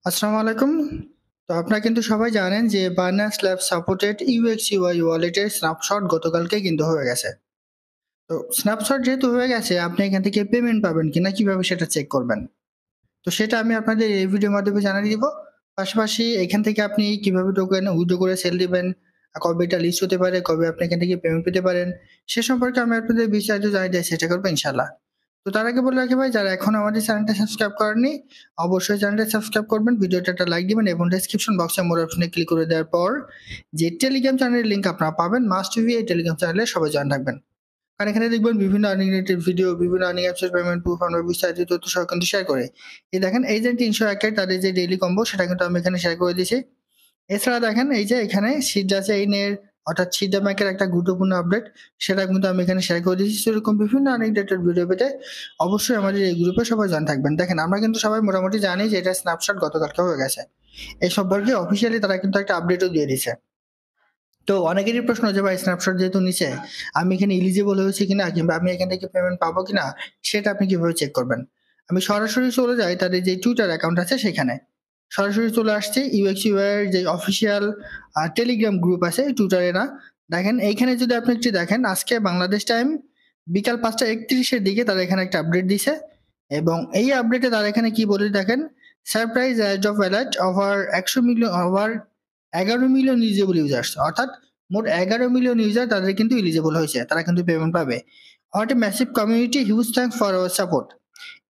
আসসালামু আলাইকুম। তো আপনারা কিন্তু সবাই জানেন যে Binance Labs সাপোর্টেড UX/UI ওয়ালেটের স্ন্যাপশট গতকালকে কিন্তু হয়ে গেছে। তো স্ন্যাপশট যেহেতু হয়ে গেছে, আপনি এখান থেকে পেমেন্ট পাবেন কিনা কিভাবে সেটা চেক করবেন। তো সেটা আমি আপনাদের এই ভিডিওর মাধ্যমে জানিয়ে দিব। পাশাপাশি এখান থেকে আপনি কিভাবে টোকেন উইথড্র করে সেল দিবেন, কবে এটা লিস্ট হতে পারে, কবে আপনি এখান থেকে পেমেন্ট পেতে পারেন, সে সম্পর্কে আমি আপনাদের বিস্তারিত জানিয়ে দেওয়ার চেষ্টা করবো ইনশাআল্লাহ। তো তার আগে বলে রাখি ভাই, যারা এখনো আমাদের চ্যানেলটা সাবস্ক্রাইব করেননি, অবশ্যই চ্যানেলটা সাবস্ক্রাইব করবেন, ভিডিওটা একটা লাইক দিবেন এবং ডেসক্রিপশন বক্সে মোর অপশনে ক্লিক করে দেওয়ার পর যে টেলিগ্রাম চ্যানেলের লিঙ্ক আপনারা পাবেন, মাস্ট বি এই টেলিগ্রাম চ্যানেলে সবাই জয়েন থাকবেন। কারণ এখানে দেখবেন বিভিন্ন আর্নিং রিলেটেড ভিডিও, বিভিন্ন আর্নিং অ্যাপসের পেমেন্ট প্রুফ আমরা বিস্তারিত তথ্য সহ কিন্তু শেয়ার করে। এই দেখেন, এই যে 301 এর তাদের যে ডেইলি কম্বো সেটা কিন্তু আমি এখানে শেয়ার করে দিয়েছি। এছাড়া দেখেন এই যে এখানে সিডা চেইনের অর্থাৎ সিডা ব্যাংকের একটা গুরুত্বপূর্ণ আপডেট, সেটা কিন্তু আমি এখানে শেয়ার করে দিয়েছি। সেরকম বিভিন্ন আর্নিং রিলেটেড ভিডিও পেতে অবশ্যই আমাদের এই গ্রুপে সবাই জয়েন থাকবেন। দেখেন, আমরা কিন্তু সবাই মোটামুটি জানি যে এটা স্ন্যাপশট গতকালকে হয়ে গেছে। এই সম্পর্কে অফিসিয়ালি তারা কিন্তু একটা আপডেটও দিয়ে দিয়েছে। তো অনেকেরই প্রশ্ন যে ভাই, স্ন্যাপশট যেহেতু নিচে, আমি এখানে এলিজিবল হয়েছি কিনা কিংবা আমি এখান থেকে পেমেন্ট পাবো কিনা, সেটা আপনি কিভাবে চেক করবেন। আমি সরাসরি চলে যাই তাদের যে টুইটার অ্যাকাউন্ট আছে সেখানে, সরাসরি চলে আসছে UX/UI এর যে অফিসিয়াল টেলিগ্রাম গ্রুপ আছে টুইটারে না। দেখেন এইখানে যদি আপনি একটু দেখেন, আজকে বাংলাদেশ টাইম বিকাল 5টা 31 দিকে তারা এখানে একটা আপডেট দিছে এবং এই আপডেটে তারা এখানে কি বলে দেখেন, surprise add of wallet over 11 million eligible users, অর্থাৎ মোট 11 মিলিয়ন ইউজার তাদের কিন্তু ইলিজিবল হয়েছে, তারা কিন্তু পেমেন্ট পাবে। What a massive community, huge thanks for our support.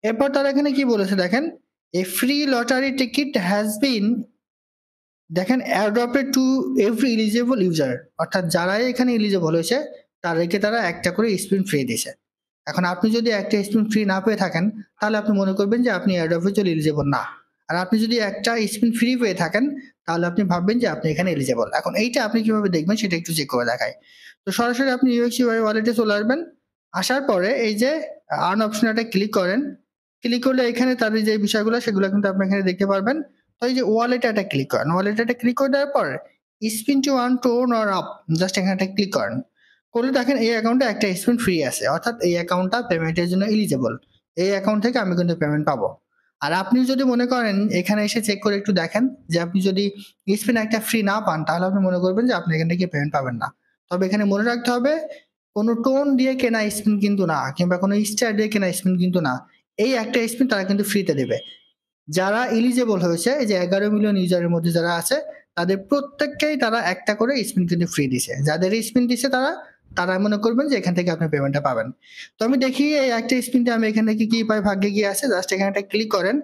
এরপর তারা এখানে কি বলেছে দেখেন, a free lottery ticket has been দেখেন adopted to every eligible user, অর্থাৎ যারাই এখানে এলিজিবল হয়েছে তাদেরকে তারা একটা করে স্পিন ফ্রি দিয়েছে। এখন আপনি যদি একটা স্পিন ফ্রি না পেয়ে থাকেন, তাহলে আপনি মনে করবেন যে আপনি অ্যাডপ্টের জন্য এলিজিবল না। আর আপনি যদি একটা স্পিন ফ্রি পেয়ে থাকেন, তাহলে আপনি ভাববেন যে আপনি এখানে এলিজিবল। এখন এইটা আপনি কিভাবে দেখবেন সেটা একটু চেক করে দেখায়। তো সরাসরি আপনি UX/UI ওয়ালেটে চলে আসবেন। আসার পরে এই যে আর্ন অপশনটা ক্লিক করেন। ক্লিক করলে এখানে তাদের যে বিষয়গুলো সেগুলো কিন্তু আপনি এখানে দেখতে পারবেন। তো এই যে ওয়ালেট এটা ক্লিক করেন, ওয়ালেট এটা ক্লিক করে দেওয়ার পর spin to earn tone or up, just এখানে একটা ক্লিক করেন। করলে দেখেন এই অ্যাকাউন্টে একটা স্পিন ফ্রি আছে, অর্থাৎ এই অ্যাকাউন্টটা পেমেন্টের জন্য এলিজেবল। এই অ্যাকাউন্ট থেকে আমি কিন্তু পেমেন্ট পাবো। আর আপনি যদি মনে করেন এখানে এসে চেক করে একটু দেখেন যে আপনি যদি স্পিন একটা ফ্রি না পান, তাহলে আপনি মনে করবেন যে আপনি এখান থেকে পেমেন্ট পাবেন না। তবে এখানে মনে রাখতে হবে, কোনো টোন দিয়ে কেনা স্পিন কিন্তু না, কিংবা কোনো স্টার দিয়ে কেনা স্পিন কিন্তু না। এই একটা স্পিন তারা কিন্তু ফ্রিতে দেবে। যারা এলিজেবল হয়েছে, এই যে 11 মিলিয়ন ইউজারের মধ্যে যারা আছে, তাদের প্রত্যেককেই তারা একটা করে স্পিন কিন্তু ফ্রি দিছে। যাদের স্পিন দিছে তারা তারা মনে করবেন যে এখান থেকে আপনি পেমেন্টটা পাবেন। তো আমি দেখি এই একটা স্পিনটা আমি এখান থেকে কি পাই, ভাগ্যে গিয়ে আছে, জাস্ট এখানে একটা ক্লিক করেন।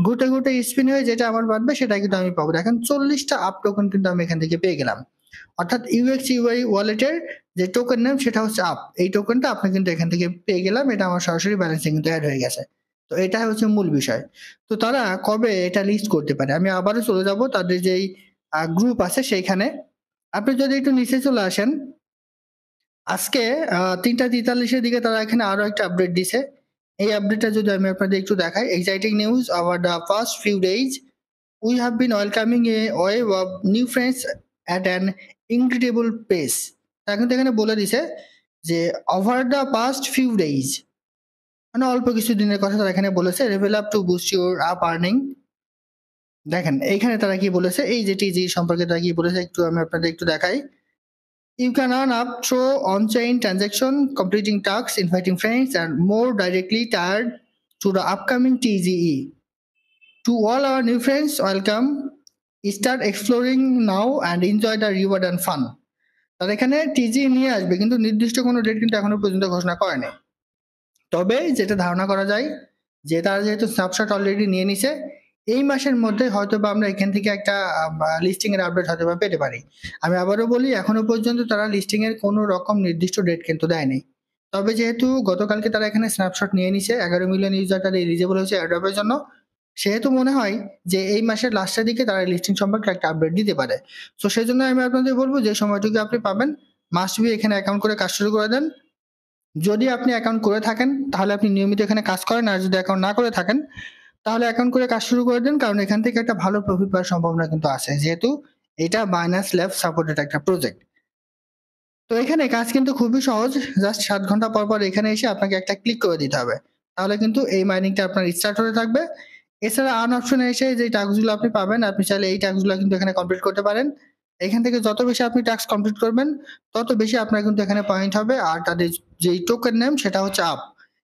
ঘুটে ঘুটে স্পিন হয়ে যেটা আমার বাড়বে সেটা কিন্তু আমি পাবো। দেখেন 40টা আপ টোকেন কিন্তু আমি এখান থেকে পেয়ে গেলাম। অর্থাৎ UX/UI ওয়ালেটের যে টোকেন নেম সেটা হচ্ছে আপ, এই টোকেনটা আপনি কিন্তু এখান থেকে পেয়ে গেলাম, এটা আমার সরাসরি ব্যালেন্সে কিন্তু অ্যাড হয়ে গেছে। তো এটা হচ্ছে মূল বিষয়। তো তারা কবে এটা লিস্ট করতে পারে, আমি আবারও চলে যাব তাদের যেই গ্রুপ আছে সেইখানে। আপনি যদি একটু নিচে চলে আসেন, আজকে 3টা 43 দিকে তারা এখানে আরো একটা আপডেট দিছে। এই আপডেটটা যদি আমি আপনাদের একটু দেখাই, exciting news over the first few days, we have been welcoming A wave of new friends at an incredible pace. তারা কিন্তু এখানে বলে দিছে যে over the past few days, মানে অল্প কিছু দিনের কথা তারা এখানে বলেছে, level up to boost your up earning. দেখেন এইখানে তারা কি বলেছে, এই যে টিজি সম্পর্কে তারা কি বলেছে একটু আমি আপনাদের একটু দেখাই। You can earn up through on chain transaction, completing task, inviting friends and more directly tiered to the upcoming TGE. To all our new friends, welcome. Start exploring now and enjoy the reward and fun. তারা এখানে TGE নিয়ে আসবে, কিন্তু নির্দিষ্ট কোনো date কিন্তু এখনো পর্যন্ত ঘোষণা করেনি। তবে যেটা ধারণা করা যায় যে তারা যেহেতু স্ন্যাপশট অলরেডি নিয়ে নিছে, এই মাসের মধ্যে হয়তো বা আমরা এখান থেকে একটা লিস্টিং এর আপডেট হয়তো বা পেতে পারি। আমি আবারও বলি, এখনো পর্যন্ত তারা লিস্টিং এর কোনো রকম নির্দিষ্ট ডেট কিন্তু দেয়নি। তবে যেহেতু গতকালকে তারা এখানে স্ন্যাপশট নিয়ে নিছে, 11 মিলিয়ন ইউজার তারা এলিজিবল হয়েছে এয়ারড্রপের জন্য, সেহেতু মনে হয় যে এই মাসের লাস্টের দিকে তারা লিস্টিং সম্পর্কে একটা আপডেট দিতে পারে। তো সেই জন্য আমি আপনাদের বলবো যে সময়টুকু আপনি পাবেন, মাস্ট বি এখানে অ্যাকাউন্ট করে কাজ শুরু করে দেন। যদি আপনি অ্যাকাউন্ট করে থাকেন তাহলে আপনি নিয়মিত এখানে কাজ করেন, আর যদি অ্যাকাউন্ট না করে থাকেন তাহলে অ্যাকাউন্ট করে কাজ শুরু করে দেন, কারণ এখান থেকে একটা ভালো প্রফিট পাওয়ার সম্ভাবনা কিন্তু আছে, যেহেতু এটা Binance Labs সাপোর্টেড একটা প্রজেক্ট। তো এখানে কাজ কিন্তু খুবই সহজ, জাস্ট 7 ঘন্টা পর পর এখানে এসে আপনাকে একটা ক্লিক করে দিতে হবে, তাহলে কিন্তু এই মাইনিংটা আপনার স্টার্ট হতে থাকবে। এছাড়া আর্ন অপশনে এসে যে টাস্কগুলো আপনি পাবেন, আপনি চাইলে এই টাস্কগুলো কিন্তু এখানে কমপ্লিট করতে পারেন। এখান থেকে যত বেশি আপনি টাস্ক কমপ্লিট করবেন, তত বেশি আপনার কিন্তু এখানে পয়েন্ট হবে। আর তাদের যেই টোকেন নেম সেটা হচ্ছে আপ।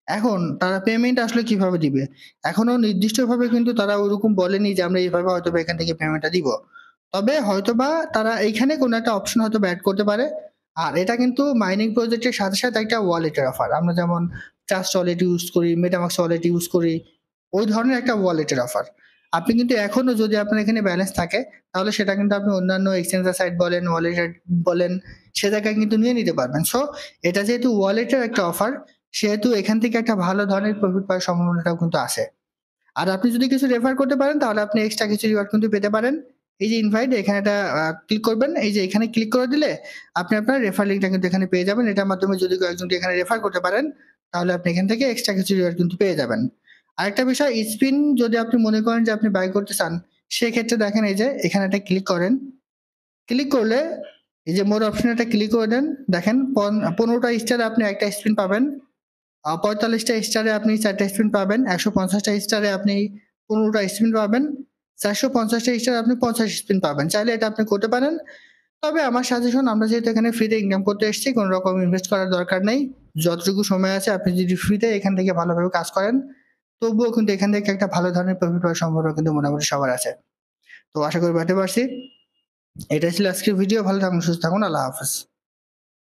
এখন তারা পেমেন্ট আসলে কিভাবে দিবে? এখনো নির্দিষ্টভাবে কিন্তু তারা ওরকম বলেনি যে আমরা এইভাবে হয়তোবা এখান থেকে পেমেন্টটা দিব। তবে হয়তোবা তারা এইখানে কোনো একটা অপশন হয়তোবা এড করতে পারে। আর এটা কিন্তু মাইনিং প্রজেক্টের সাথে, সাথে একটা ওয়ালেটের অফার। আমরা যেমন ট্রাস্ট ওয়ালেট ইউজ করি, মেটামাক্স ওয়ালেট ইউজ করি, ওই ধরনের একটা ওয়ালেটের অফার। আপনি কিন্তু এখনো যদি আপনার এখানে ব্যালেন্স থাকে, তাহলে সেটা কিন্তু আপনি অন্যান্য এক্সচেঞ্জের সাইট বলেন, ওয়ালেট বলেন, সে জায়গায় কিন্তু নিয়ে নিতে পারবেন। সো এটা যেহেতু ওয়ালেটের একটা অফার, সেহেতু এখান থেকে একটা ভালো ধরনের প্রফিট পাওয়ার সম্ভাবনাটাও কিন্তু আছে। আর আপনি যদি কিছু রেফার করতে পারেন, তাহলে আপনি এক্সট্রা কিছু রিওয়ার্ড কিন্তু পেতে পারেন। এই যে ইনভাইট, এখানে একটা ক্লিক করবেন। এই যে এখানে ক্লিক করে দিলে আপনি আপনার রেফার লিঙ্কটা কিন্তু এখানে পেয়ে যাবেন। এটার মাধ্যমে যদি কয়েকজনকে এখানে রেফার করতে পারেন, তাহলে আপনি এখান থেকে এক্সট্রা কিছু রিওয়ার্ড কিন্তু পেয়ে যাবেন। আরেকটা বিষয়, স্পিন যদি আপনি মনে করেন যে আপনি বাই করতে চান, সেক্ষেত্রে দেখেন এই যে এখানে একটা ক্লিক করেন। ক্লিক করলে এই যে মোর অপশনে একটা ক্লিক করে দেন। দেখেন 15টা স্টারে আপনি একটা স্পিন পাবেন। 45টা স্টারে আপনি 4টা স্পিন পাবেন। 150টা স্টারে আপনি 15টা স্পিন পাবেন। 450টা স্টারে আপনি 50 স্পিন পাবেন। চাইলে এটা আপনি করতে পারেন। তবে আমার সাজেশন, আমরা যেহেতু এখানে ফ্রিতে ইনকাম করতে এসেছি, কোনো রকম ইনভেস্ট করার দরকার নেই। যতটুকু সময় আছে আপনি যদি ফ্রিতে এখান থেকে ভালোভাবে কাজ করেন, তবুও কিন্তু এখান থেকে একটা ভালো ধরনের প্রফিট পাওয়ার সম্ভাবনা কিন্তু মোটামুটি সবার আছে। তো আশা করি বুঝতে পারছি। এটাই ছিল আজকের ভিডিও। ভালো থাকুন, সুস্থ থাকুন। আল্লাহ হাফেজ।